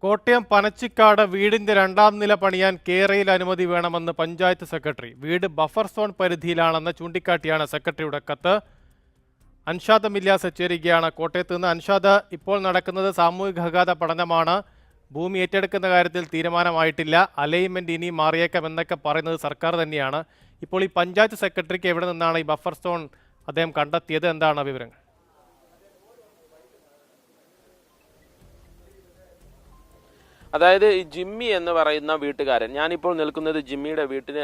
കോട്ടയം പനച്ചിക്കാട് വീടിന്റെ രണ്ടാം നില പണിയാൻ കേരയിൽ അനുമതി വേണമെന്ന് പഞ്ചായത്ത് സെക്രട്ടറി. വീട് ബഫർ സോൺ പരിധിയിലാണെന്ന് ചൂണ്ടിക്കാട്ടിയാണ് സെക്രട്ടറിയുടെ കത്ത്. അൻഷാദ് മില്യാസ് ചേരുകയാണ് കോട്ടയത്ത് നിന്ന്. അൻഷാദ്, ഇപ്പോൾ നടക്കുന്നത് സാമൂഹികാഘാത പഠനമാണ്. ഭൂമി ഏറ്റെടുക്കുന്ന കാര്യത്തിൽ തീരുമാനമായിട്ടില്ല. അലൈൻമെന്റ് ഇനി മാറിയേക്കാം എന്നൊക്കെ പറയുന്നത് സർക്കാർ തന്നെയാണ്. ഇപ്പോൾ ഈ പഞ്ചായത്ത് സെക്രട്ടറിക്ക് എവിടെ നിന്നാണ് ഈ ബഫർ സോൺ അദ്ദേഹം കണ്ടെത്തിയത്? എന്താണ് വിവരങ്ങൾ? അതായത് ജിമ്മി എന്ന് പറയുന്ന വീട്ടുകാരൻ, ഞാനിപ്പോൾ നിൽക്കുന്നത് ജിമ്മിയുടെ വീട്ടിന്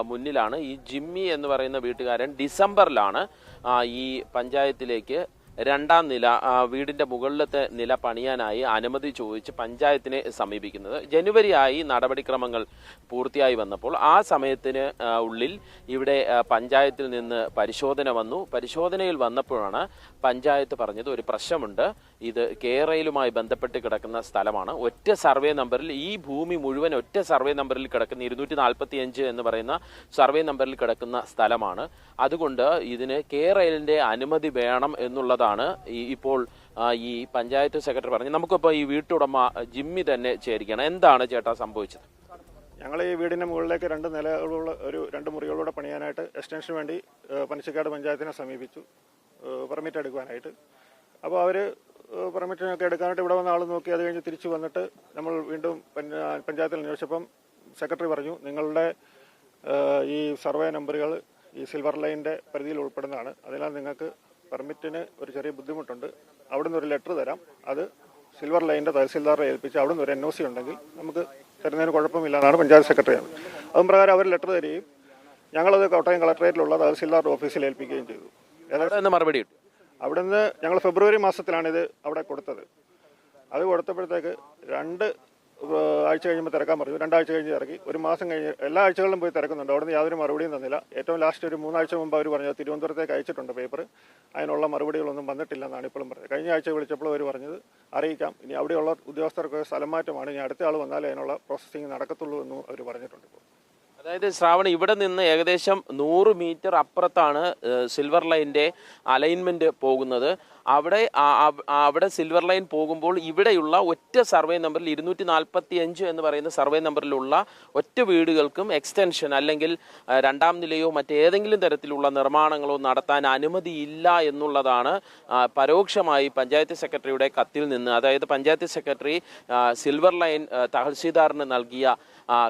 മുന്നിലാണ്. ഈ ജിമ്മി എന്ന് പറയുന്ന വീട്ടുകാരൻ ഡിസംബറിലാണ് ഈ പഞ്ചായത്തിലേക്ക് രണ്ടാം നില, വീടിന്റെ മുകളിലത്തെ നില പണിയാനായി അനുമതി ചോദിച്ച് പഞ്ചായത്തിനെ സമീപിക്കുന്നത്. ജനുവരി ആയി നടപടിക്രമങ്ങൾ പൂർത്തിയായി വന്നപ്പോൾ ആ സമയത്തിന് ഉള്ളിൽ ഇവിടെ പഞ്ചായത്തിൽ നിന്ന് പരിശോധന വന്നു. പരിശോധനയിൽ വന്നപ്പോഴാണ് പഞ്ചായത്ത് പറഞ്ഞത് ഒരു പ്രശ്നമുണ്ട്, ഇത് കേരളയിലുമായി ബന്ധപ്പെട്ട് കിടക്കുന്ന സ്ഥലമാണ്. ഒറ്റ സർവേ നമ്പറിൽ ഈ ഭൂമി മുഴുവൻ ഒറ്റ സർവേ നമ്പറിൽ കിടക്കുന്ന 245 എന്ന് പറയുന്ന സർവേ നമ്പറിൽ കിടക്കുന്ന സ്ഥലമാണ്. അതുകൊണ്ട് ഇതിന് കേരളിന്റെ അനുമതി വേണം എന്നുള്ളതാണ് ഇപ്പോൾ ഈ പഞ്ചായത്ത് സെക്രട്ടറി പറഞ്ഞു. നമുക്കിപ്പോൾ ഈ വീട്ടുടമ ജിമ്മി തന്നെ ചേരുകയാണ്. എന്താണ് ചേട്ടാ സംഭവിച്ചത്? ഞങ്ങൾ ഈ വീടിന്റെ മുകളിലേക്ക് 2 നിലകളുള്ള ഒരു 2 മുറികളൂടെ പണിയാനായിട്ട് എക്സ്റ്റൻഷന് വേണ്ടി പനച്ചിക്കാട് പഞ്ചായത്തിനെ സമീപിച്ചു, പെർമിറ്റ് എടുക്കുവാനായിട്ട്. അപ്പോൾ അവർ പെർമിറ്റിനൊക്കെ എടുക്കാനായിട്ട് ഇവിടെ വന്ന ആൾ നോക്കി. അത് കഴിഞ്ഞ് തിരിച്ചു വന്നിട്ട് നമ്മൾ വീണ്ടും പഞ്ചായത്തിൽ അന്വേഷിച്ചപ്പം സെക്രട്ടറി പറഞ്ഞു, നിങ്ങളുടെ ഈ സർവേ നമ്പറുകൾ ഈ സിൽവർ ലൈനിൻ്റെ പരിധിയിൽ ഉൾപ്പെടുന്നതാണ്. അതിനാൽ നിങ്ങൾക്ക് പെർമിറ്റിന് ഒരു ചെറിയ ബുദ്ധിമുട്ടുണ്ട്. അവിടുന്ന് ഒരു ലെറ്റർ തരാം, അത് സിൽവർ ലൈനിൻ്റെ തഹസിൽദാറെ ഏൽപ്പിച്ച് അവിടുന്ന് ഒരു NOC ഉണ്ടെങ്കിൽ നമുക്ക് തരുന്നതിന് കുഴപ്പമില്ലെന്നാണ് പഞ്ചായത്ത് സെക്രട്ടറി. അതും പ്രകാരം അവർ ലെറ്റർ തരികയും ഞങ്ങളത് കോട്ടയം കളക്ടറേറ്റിലുള്ള തഹസിൽദാർ ഓഫീസിൽ ഏൽപ്പിക്കുകയും ചെയ്തു. മറുപടി അവിടുന്ന് ഞങ്ങൾ ഫെബ്രുവരി മാസത്തിലാണ് ഇത് അവിടെ കൊടുത്തത്. അത് കൊടുത്തപ്പോഴത്തേക്ക് 2 ആഴ്ച കഴിയുമ്പോൾ തിരക്കാൻ പറഞ്ഞു. 2 ആഴ്ച കഴിഞ്ഞ് ഇറക്കി. ഒരു മാസം കഴിഞ്ഞ് എല്ലാ ആഴ്ചകളിലും പോയി തിരക്കുന്നുണ്ട്. അവിടുന്ന് യാതൊരു മറുപടിയും തന്നില്ല. ഏറ്റവും ലാസ്റ്റ് ഒരു 3 ആഴ്ച മുമ്പ് അവർ പറഞ്ഞത് തിരുവനന്തപുരത്തേക്ക് അയച്ചിട്ടുണ്ട് പേപ്പർ, അതിനുള്ള മറുപടികളൊന്നും വന്നിട്ടില്ലെന്നാണ് ഇപ്പോഴും പറഞ്ഞത്. കഴിഞ്ഞ ആഴ്ച വിളിച്ചപ്പോൾ അവർ പറഞ്ഞത് അറിയിക്കാം, ഇനി അവിടെയുള്ള ഉദ്യോഗസ്ഥർക്ക് സ്ഥലം മാറ്റമാണ്, ഇനി അടുത്ത ആൾ വന്നാലേ അതിനുള്ള പ്രോസസ്സിങ് നടക്കത്തുള്ളൂ എന്നും അവർ പറഞ്ഞിട്ടുണ്ട്. ഇപ്പോൾ അതായത് ശ്രാവണി, ഇവിടെ നിന്ന് ഏകദേശം 100 മീറ്റർ അപ്പുറത്താണ് സിൽവർ ലൈനിന്റെ അലൈൻമെന്റ് പോകുന്നത്. അവിടെ സിൽവർ ലൈൻ പോകുമ്പോൾ ഇവിടെയുള്ള ഒറ്റ സർവേ നമ്പറിൽ 245 എന്ന് പറയുന്ന സർവേ നമ്പറിലുള്ള ഒറ്റ വീടുകൾക്കും എക്സ്റ്റൻഷൻ അല്ലെങ്കിൽ രണ്ടാം നിലയോ മറ്റേതെങ്കിലും തരത്തിലുള്ള നിർമ്മാണങ്ങളോ നടത്താൻ അനുമതിയില്ല എന്നുള്ളതാണ് പരോക്ഷമായി പഞ്ചായത്ത് സെക്രട്ടറിയുടെ കത്തിൽ നിന്ന്, അതായത് പഞ്ചായത്ത് സെക്രട്ടറി സിൽവർ ലൈൻ തഹസിൽദാറിന് നൽകിയ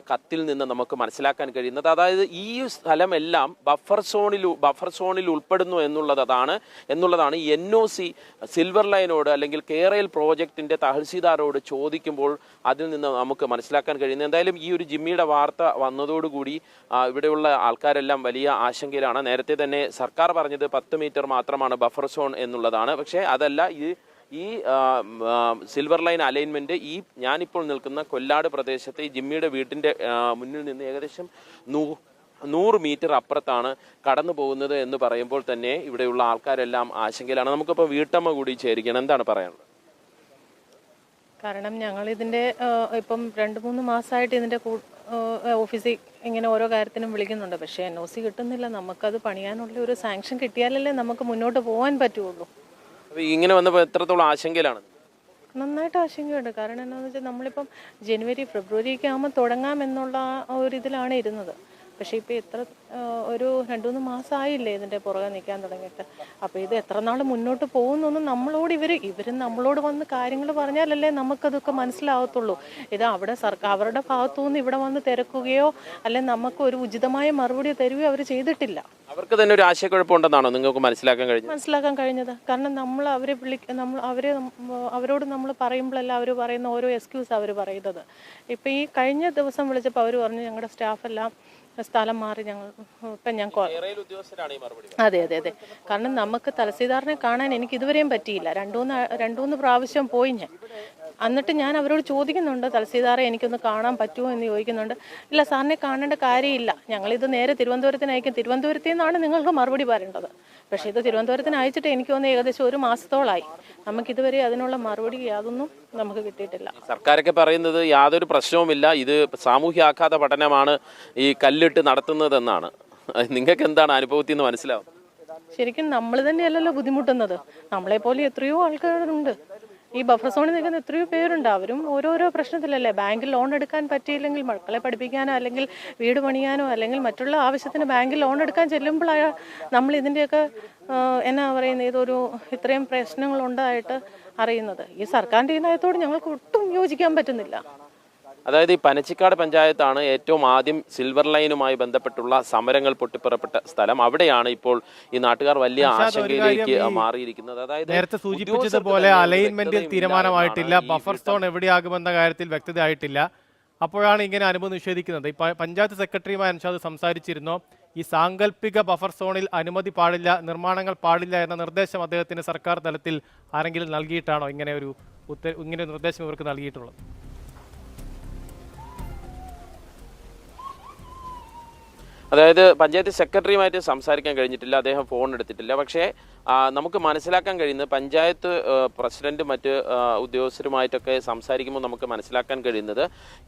കത്തിൽ നിന്ന് നമുക്ക് മനസ്സിലാക്കാൻ കഴിയുന്നത്. അതായത് ഈ സ്ഥലമെല്ലാം ബഫർ സോണിൽ ഉൾപ്പെടുന്നു എന്നുള്ളതാണ് NOC സിൽവർ ലൈനോട് അല്ലെങ്കിൽ കേരള പ്രോജക്റ്റിന്റെ തഹസിൽദാരോട് ചോദിക്കുമ്പോൾ അതിൽ നിന്ന് നമുക്ക് മനസ്സിലാക്കാൻ കഴിയുന്നത്. എന്തായാലും ഈ ഒരു ജിമ്മിയുടെ വാർത്ത വന്നതോടുകൂടി ഇവിടെയുള്ള ആൾക്കാരെല്ലാം വലിയ ആശങ്കയിലാണ്. നേരത്തെ തന്നെ സർക്കാർ പറഞ്ഞത് 10 മീറ്റർ മാത്രമാണ് ബഫർ സോൺ എന്നുള്ളതാണ്. പക്ഷേ അതല്ല, ഈ സിൽവർ ലൈൻ അലൈൻമെന്റ് ഈ ഞാനിപ്പോൾ നിൽക്കുന്ന കൊല്ലാട് പ്രദേശത്തെ ഈ ജിമ്മിയുടെ വീട്ടിന്റെ മുന്നിൽ നിന്ന് ഏകദേശം 100 മീറ്റർ അപ്പുറത്താണ് കടന്നു പോകുന്നത് എന്ന് പറയുമ്പോൾ തന്നെ ഇവിടെയുള്ള ആൾക്കാരെല്ലാം ആശങ്കയിലാണ്. നമുക്കിപ്പോൾ വീട്ടമ്മ കൂടി ചേരുകയാണ്. എന്താണ് പറയാനുള്ളത്? കാരണം ഞങ്ങൾ ഇതിൻ്റെ ഇപ്പം 2-3 മാസമായിട്ട് ഇതിൻ്റെ ഓഫീസിൽ ഇങ്ങനെ ഓരോ കാര്യത്തിനും വിളിക്കുന്നുണ്ട്. പക്ഷേ NOC കിട്ടുന്നില്ല. നമുക്കത് പണിയാനുള്ള ഒരു സാങ്ഷൻ കിട്ടിയാലല്ലേ നമുക്ക് മുന്നോട്ട് പോകാൻ പറ്റുള്ളൂ. ഇങ്ങനെ വന്നപ്പോൾ എത്രത്തോളം ആശങ്കയിലാണ്? നന്നായിട്ട് ആശങ്കയുണ്ട്. കാരണം എന്താണെന്ന് വെച്ചാൽ നമ്മളിപ്പം ജനുവരി ഫെബ്രുവരി ഒക്കെ ആകുമ്പോൾ തുടങ്ങാമെന്നുള്ള ഒരിതിലാണ് ഇരുന്നത്. പക്ഷേ ഇപ്പോൾ ഒരു 2-3 മാസമായില്ലേ ഇതിൻ്റെ പുറകെ നിൽക്കാൻ തുടങ്ങിയിട്ട്. അപ്പോൾ ഇത് എത്ര നാൾ മുന്നോട്ട് പോകുന്നൊന്നും നമ്മളോട് ഇവർ നമ്മളോട് വന്ന് കാര്യങ്ങൾ പറഞ്ഞാലല്ലേ നമുക്കതൊക്കെ മനസ്സിലാവത്തുള്ളൂ. ഇത് അവിടെ അവരുടെ ഭാഗത്തുനിന്ന് ഇവിടെ വന്ന് തിരക്കുകയോ അല്ലെങ്കിൽ നമുക്ക് ഒരു ഉചിതമായ മറുപടി തരികയോ അവർ ചെയ്തിട്ടില്ല. അവർക്ക് തന്നെ ഒരു ആശയക്കുഴപ്പമുണ്ടെന്നാണോ നിങ്ങൾക്ക് മനസ്സിലാക്കാൻ കഴിഞ്ഞത്? കാരണം നമ്മൾ അവരോട് നമ്മൾ പറയുമ്പോഴല്ല അവർ പറയുന്ന ഓരോ എക്സ്ക്യൂസ് അവർ പറയുന്നത്. ഇപ്പം ഈ കഴിഞ്ഞ ദിവസം വിളിച്ചപ്പോൾ അവർ പറഞ്ഞു ഞങ്ങളുടെ സ്റ്റാഫെല്ലാം സ്ഥലം മാറി അതെ. കാരണം നമുക്ക് തഹസിൽദാറിനെ കാണാൻ എനിക്ക് ഇതുവരെയും പറ്റിയില്ല. 2-3 പ്രാവശ്യം പോയി ഞാൻ. എന്നിട്ട് ഞാൻ അവരോട് ചോദിക്കുന്നുണ്ട്, തഹസിൽദാറെ എനിക്കൊന്ന് കാണാൻ പറ്റുമോ എന്ന് ചോദിക്കുന്നുണ്ട്. ഇല്ല, സാറിനെ കാണേണ്ട കാര്യമില്ല, ഞങ്ങളിത് നേരെ തിരുവനന്തപുരത്തിന് അയക്കും, തിരുവനന്തപുരത്തിൽ നിന്നാണ് നിങ്ങൾക്ക് മറുപടി പറയേണ്ടത്. പക്ഷേ ഇത് തിരുവനന്തപുരത്തിന് അയച്ചിട്ട് എനിക്ക് തോന്നുന്നു ഏകദേശം 1 മാസത്തോളമായി. നമുക്കിതുവരെ അതിനുള്ള മറുപടി യാതൊന്നും നമുക്ക് കിട്ടിയിട്ടില്ല. സർക്കാരൊക്കെ പറയുന്നത് യാതൊരു പ്രശ്നവുമില്ല, ഇത് സാമൂഹ്യ ആഘാത പഠനമാണ് ഈ കല്ലിട്ട് നടത്തുന്നതെന്നാണ്. നിങ്ങൾക്ക് എന്താണ് അനുഭവത്തിൽ നിന്ന് മനസ്സിലാവും? ശരിക്കും നമ്മൾ തന്നെയല്ലല്ലോ ബുദ്ധിമുട്ടുന്നത്. നമ്മളെപ്പോലെ എത്രയോ ആൾക്കാരുണ്ട്. ഈ ബഫർ സോണിൽ നിൽക്കുന്ന എത്രയോ പേരുണ്ട്. അവരും ഓരോരോ പ്രശ്നത്തിലല്ലേ. ബാങ്കിൽ ലോൺ എടുക്കാൻ പറ്റിയില്ലെങ്കിൽ മക്കളെ പഠിപ്പിക്കാനോ അല്ലെങ്കിൽ വീട് പണിയാനോ അല്ലെങ്കിൽ മറ്റുള്ള ആവശ്യത്തിന് ബാങ്കിൽ ലോൺ എടുക്കാൻ ചെല്ലുമ്പോഴാണ് നമ്മൾ ഇതിൻ്റെയൊക്കെ എന്നാ പറയുന്നത്, ഇതൊരു ഇത്രയും പ്രശ്നങ്ങളുണ്ടായിട്ട് അറിയുന്നത്. ഈ സർക്കാരിൻ്റെ ഈ നയത്തോട് ഞങ്ങൾക്ക് ഒട്ടും യോജിക്കാൻ പറ്റുന്നില്ല. അതായത് ഈ പനച്ചിക്കാട് പഞ്ചായത്താണ് ഏറ്റവും ആദ്യം സിൽവർ ലൈനുമായി ബന്ധപ്പെട്ടുള്ള സമരങ്ങൾ പൊട്ടിപ്പുറപ്പെട്ട സ്ഥലം. അവിടെയാണ് ഇപ്പോൾ ഈ നാട്ടുകാർ വലിയ ആശങ്കയിലേക്ക് മാറിയിരിക്കുന്നത്. അതായത് നേരത്തെ സൂചിപ്പിച്ചതുപോലെ അലൈൻമെന്റിൽ തീരുമാനമായിട്ടില്ല, ബഫർ സോൺ എവിടെയാകുമെന്ന കാര്യത്തിൽ വ്യക്തതയായിട്ടില്ല. അപ്പോഴാണ് ഇങ്ങനെ അനുമതി നിഷേധിക്കുന്നത്. ഈ പഞ്ചായത്ത് സെക്രട്ടറിയുമായി അൻഷാദ് സംസാരിച്ചിരുന്നോ? ഈ സാങ്കല്പിക ബഫർ സോണിൽ അനുമതി പാടില്ല, നിർമ്മാണങ്ങൾ പാടില്ല എന്ന നിർദ്ദേശം അദ്ദേഹത്തിന് സർക്കാർ തലത്തിൽ ആരെങ്കിലും നൽകിയിട്ടാണോ ഇങ്ങനെ ഒരു നിർദ്ദേശം ഇവർക്ക് നൽകിയിട്ടുള്ളത്? അതായത് പഞ്ചായത്ത് സെക്രട്ടറിയുമായിട്ട് സംസാരിക്കാൻ കഴിഞ്ഞിട്ടില്ല, അദ്ദേഹം ഫോൺ എടുത്തിട്ടില്ല. പക്ഷേ നമുക്ക് മനസ്സിലാക്കാൻ കഴിയുന്നത് പഞ്ചായത്ത് പ്രസിഡന്റ് മറ്റ് ഉദ്യോഗസ്ഥരുമായിട്ടൊക്കെ സംസാരിക്കുമ്പോൾ നമുക്ക് മനസ്സിലാക്കാൻ കഴിയുന്നത്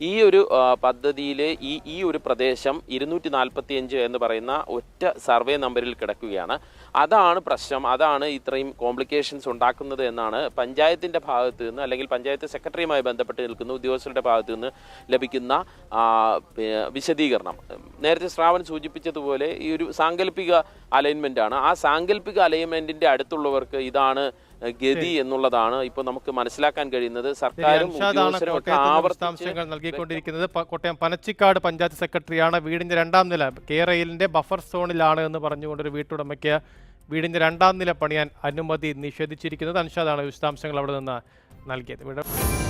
ഈ ഒരു പദ്ധതിയിലെ ഈ ഒരു പ്രദേശം 245 എന്ന് പറയുന്ന ഒറ്റ സർവേ നമ്പറിൽ കിടക്കുകയാണ്. അതാണ് പ്രശ്നം, അതാണ് ഇത്രയും കോംപ്ലിക്കേഷൻസ് ഉണ്ടാക്കുന്നത് എന്നാണ് പഞ്ചായത്തിൻ്റെ ഭാഗത്ത് നിന്ന് അല്ലെങ്കിൽ പഞ്ചായത്ത് സെക്രട്ടറിയുമായി ബന്ധപ്പെട്ട് നിൽക്കുന്ന ഉദ്യോഗസ്ഥരുടെ ഭാഗത്ത് നിന്ന് ലഭിക്കുന്ന വിശദീകരണം. നേരത്തെ ശ്രാവൺ സൂചിപ്പിച്ചതുപോലെ ഈ ഒരു സാങ്കല്പിക അലൈൻമെന്റ് ആണ്. ആ സാങ്കല്പിക അലൈൻമെന്റിന്റെ അടുത്തുള്ളവർക്ക് ഇതാണ് ഗതി എന്നുള്ളതാണ് ഇപ്പോൾ നമുക്ക് മനസ്സിലാക്കാൻ കഴിയുന്നത്. സർക്കാരും വിശദാംശങ്ങൾ നൽകിക്കൊണ്ടിരിക്കുന്നത് കോട്ടയം പനച്ചിക്കാട് പഞ്ചായത്ത് സെക്രട്ടറിയാണ്. വീടിന്റെ 2ാം നില കേരളിന്റെ ബഫർ സോണിലാണ് എന്ന് പറഞ്ഞുകൊണ്ടൊരു വീട്ടുടമയ്ക്ക് വീടിന്റെ 2ാം നില പണിയാൻ അനുമതി നിഷേധിച്ചിരിക്കുന്നത്. അൻഷാദാണ് വിശദാംശങ്ങൾ അവിടെ നിന്ന് നൽകിയത്.